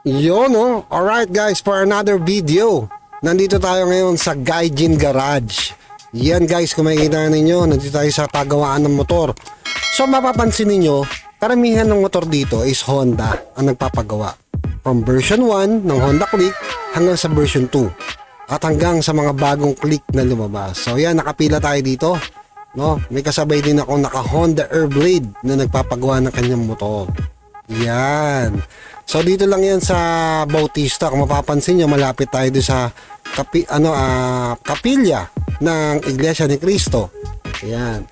Yun, no? Alright guys, for another video. Nandito tayo ngayon sa Gaijin Garage. Yan guys, kung makikita ninyo, nandito tayo sa pagawaan ng motor. So mapapansin ninyo, karamihan ng motor dito is Honda ang nagpapagawa. From version 1 ng Honda Click hanggang sa version 2. At hanggang sa mga bagong Click na lumabas. So yan, nakapila tayo dito. No? May kasabay din ako naka Honda Airblade na nagpapagawa ng kanyang motor. Yan. So dito lang yan sa Bautista. Kung mapapansin nyo, malapit tayo doon sa kapilya ng Iglesia ni Cristo. Yan.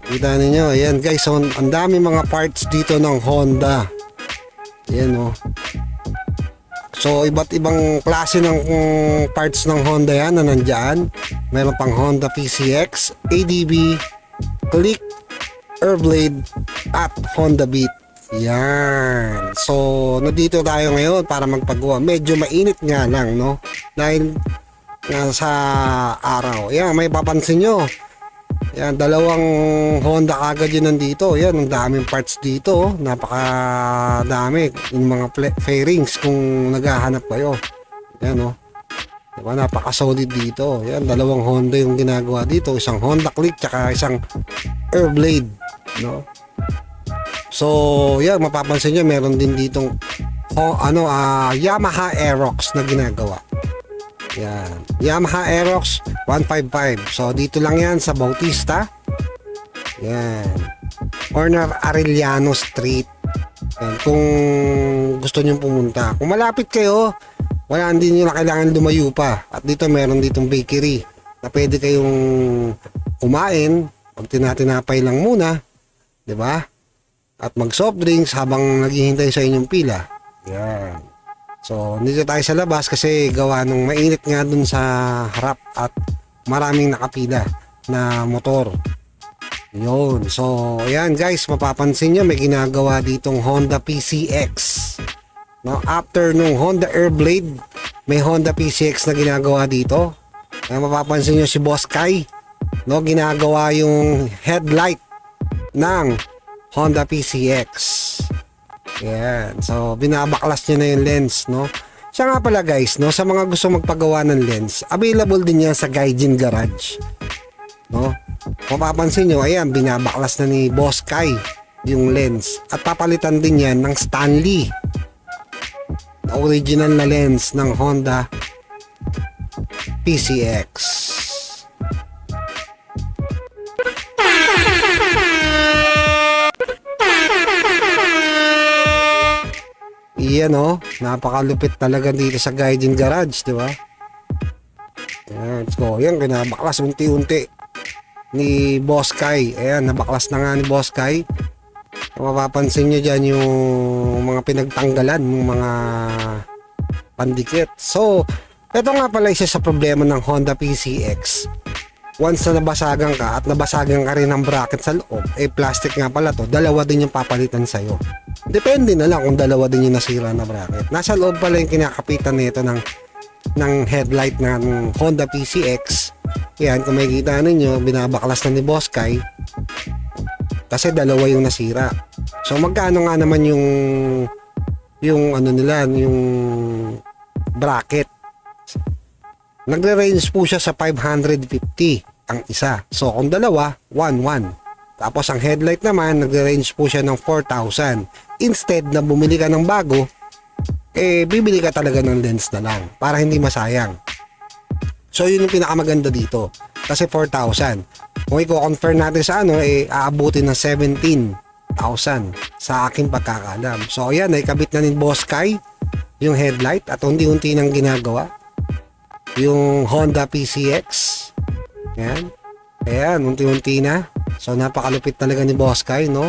Kita ninyo. Ayan guys. So, ang dami mga parts dito ng Honda. Ayan o. So iba't ibang klase ng parts ng Honda yan na nandyan. Meron pang Honda PCX, ADB, Click, Airblade at Honda Beat. Yan. So, nandito tayo ngayon para magpagawa. Medyo mainit nga lang, no? Dahil nga sa araw. Yan, may papansin nyo. Yan, dalawang Honda kagad yun nandito. Yan, ang daming parts dito. Napakadami. Yung mga fairings kung naghahanap kayo. Yan, no? Diba, napaka-solid dito. Yan, dalawang Honda yung ginagawa dito. Isang Honda Click, tsaka isang Airblade, no? So, yan, mapapansin nyo, meron din ditong Yamaha Aerox na ginagawa. Yan, Yamaha Aerox 155. So, dito lang yan sa Bautista. Yan, corner Arellano Street. Yan, kung gusto nyo pumunta. Kung malapit kayo, wala din nyo na kailangan lumayo pa. At dito, meron ditong bakery na pwede kayong kumain. Pag tinatinapay lang muna, diba? At mag soft drinks habang naghihintay sa inyong pila. Yan. So, dito tayo sa labas kasi gawa nung mainit nga dun sa harap at maraming nakapila na motor. Yun. So, ayan guys, mapapansin nyo may ginagawa ditong Honda PCX. No, after nung Honda Airblade, may Honda PCX na ginagawa dito. Ayan, mapapansin nyo si Boss Kai, no, ginagawa yung headlight ng Honda PCX. Yan. So, binabaklas nyo na yung lens, no? Siya nga pala guys, no? Sa mga gusto magpagawa ng lens, available din yan sa Gaijin Garage. No? Mapapansin nyo, ayan, binabaklas na ni Boss Kai yung lens. At papalitan din yan ng Stanley. Original na lens ng Honda PCX. Iyan o, napakalupit talaga dito sa Gaijin Garage, di ba? Ayan, so yan, kinabaklas unti-unti ni Boss Kai. Ayan, nabaklas na nga ni Boss Kai. Mapapansin nyo dyan yung mga pinagtanggalan, yung mga pandikit. So, ito nga pala isa sa problema ng Honda PCX. Once na nabasagan ka at nabasagan ka rin ng bracket sa loob, plastic nga pala to, dalawa din yung papalitan sa'yo. Depende na lang kung dalawa din yung nasira na bracket. Nasa loob pala yung kinakapitan nito ng headlight ng Honda PCX. Yan, kung makikita ninyo, binabaklas na ni Boss Kai kasi dalawa yung nasira. So magkano nga naman yung ano nila, yung bracket? Nagre-range po siya sa 550 ang isa. So kung dalawa, 1,100. Tapos ang headlight naman, nagre-range po siya ng 4,000. Instead na bumili ka ng bago, bibili ka talaga ng lens na lang para hindi masayang. So yun yung pinakamaganda dito. Kasi 4,000. Kung i-confirm natin sa aabutin ng 17,000 sa aking pagkakalam. So ayan, naikabit na ni Boss Kai yung headlight at unti-unti nang ginagawa yung Honda PCX. Ayan. Ayan, unti-unti na. So, napakalupit talaga ni Boss Kai, no?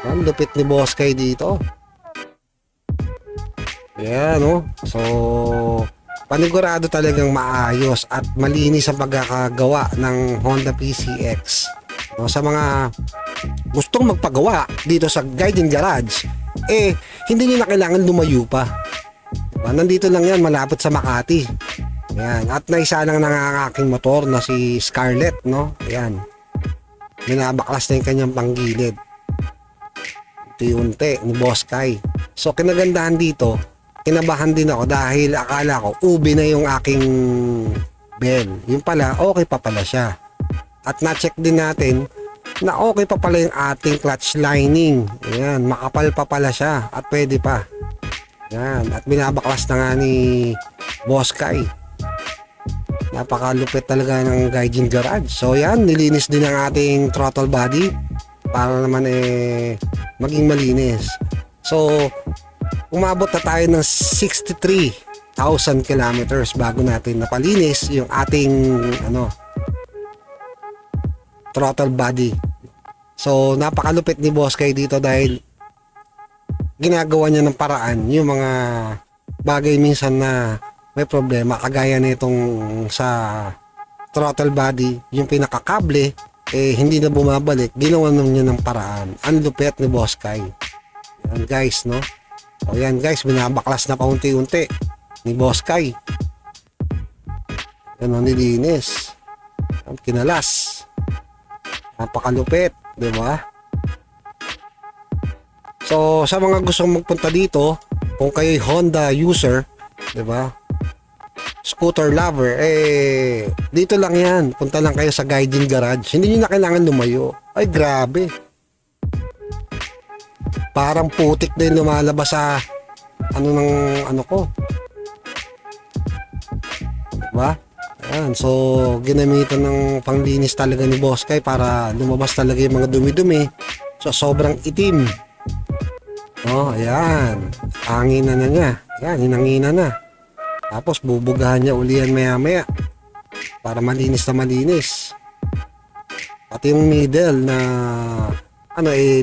Ang lupit ni Boss Kai dito. Ayan, no? So, panigurado talagang maayos at malinis ang pagkakagawa ng Honda PCX. No, sa mga gustong magpagawa dito sa Gaijin Garage, hindi nyo na kailangan lumayo pa. Nandito lang yan, malapit sa Makati. Ayan. At naisa lang ng aking motor na si Scarlett, no? Ayan. Binabaklas na yung kanyang panggilid. unti-unti ni Boss Kai. So kinagandahan dito, kinabahan din ako dahil akala ko ubi na yung aking bell. Yung pala, okay pa pala siya. At na-check din natin na okay pa pala yung ating clutch lining. Ayan, makapal pa pala siya at pwede pa. Ayan, at binabaklas na nga ni Boss Kai. Napakalupit talaga ng Gaijin Garage. So yan, nilinis din ang ating throttle body para naman maging malinis. So umabot na tayo ng 63,000 kilometers bago natin napalinis yung ating throttle body. So napakalupit ni Boss Kai dito dahil ginagawa niya ng paraan yung mga bagay minsan na may problema, kagaya nitong sa throttle body, yung pinakakable hindi na bumabalik, ginawa niya ng paraan. Ang lupit ni Boss Kai. Yan guys, no? O yan guys, binabaklas na paunti-unti ni Boss Kai. Yan ang nilinis. Ang kinalas. Napakalupit, di ba? So sa mga gustong magpunta dito, kung kayo'y Honda user, di ba? Scooter lover, dito lang yan. Punta lang kayo sa Gaijin Garage. Hindi nyo na kailangan lumayo. Ay, grabe. Parang putik din lumalabas sa ko. Diba? Ayan, so ginamitan ng panglinis talaga ni Boss Kai para lumabas talaga yung mga dumi-dumi. So sobrang itim. Oh, ayan. Hangina na niya. Ayan, hinangina na. Tapos bubugahan niya uli yan maya-maya para malinis na malinis. Pati yung middle na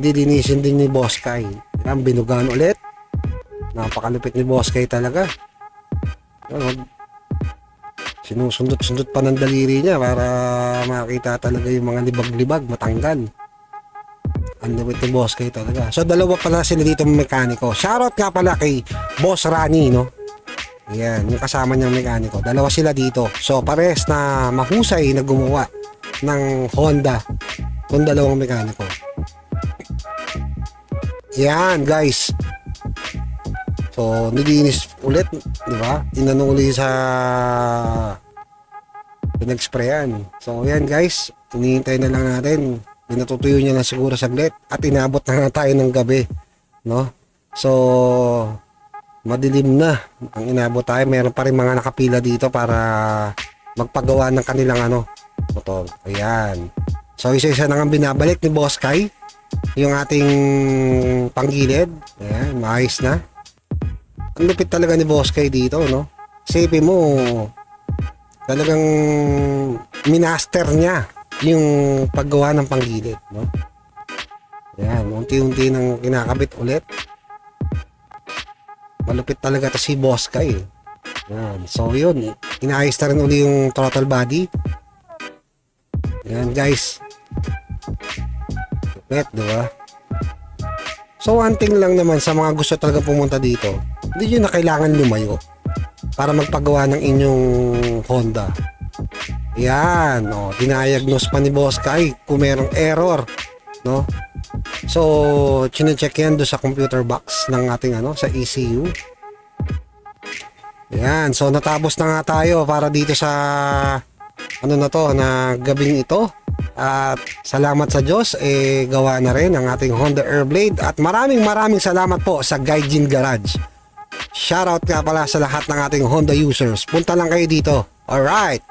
dilinisin din ni Boss Kai. Yan, binugahan ulit. Napakalupit ni Boss Kai talaga. Sinusundot-sundot pa ng daliri niya para makita talaga yung mga libag-libag matanggal. Ang lupit ni Boss Kai talaga. So dalawa pala sila dito mekaniko. Shoutout nga pala kay Boss Rani, no? Yan, yung kasama niyang mekaniko. Dalawa sila dito. So pares na mahusay na gumawa ng Honda kung dalawang mekaniko. Yan guys. So nilinis ulit, di ba? Inano ulit sa pinag-sprayan. So yan guys, hinihintay na lang natin. Pinatutuyo niya lang siguro saglit at inabot na nga tayo ng gabi, no? So madilim na ang inabot tayo. Meron pa rin mga nakapila dito para magpagawa ng kanilang motor. Ayan. So isa-isa na nga binabalik ni Boss Kai yung ating panggilid. Ayan, maayos na. Ang lupit talaga ni Boss Kai dito, no? Isipin mo, talagang minaster niya yung paggawa ng panggilid, no? Ayan, unti-unti nang kinakabit ulit. Malupit talaga to si Boss Kai. Yan. So yun, inaayos na rin uli yung throttle body. Yan guys. Lupit, diba? So one thing lang naman sa mga gusto talaga pumunta dito, hindi nyo na kailangan lumayo para magpagawa ng inyong Honda. Yan, dinayagnos pa ni Boss Kai kung merong error, no? So, chine-check yan doon sa computer box ng ating sa ECU. Yan, so natapos na nga tayo para dito sa na gabing ito. At salamat sa Diyos, gawa na rin ang ating Honda Airblade. At maraming salamat po sa Gaijin Garage. Shoutout nga pala sa lahat ng ating Honda users. Punta lang kayo dito. Alright!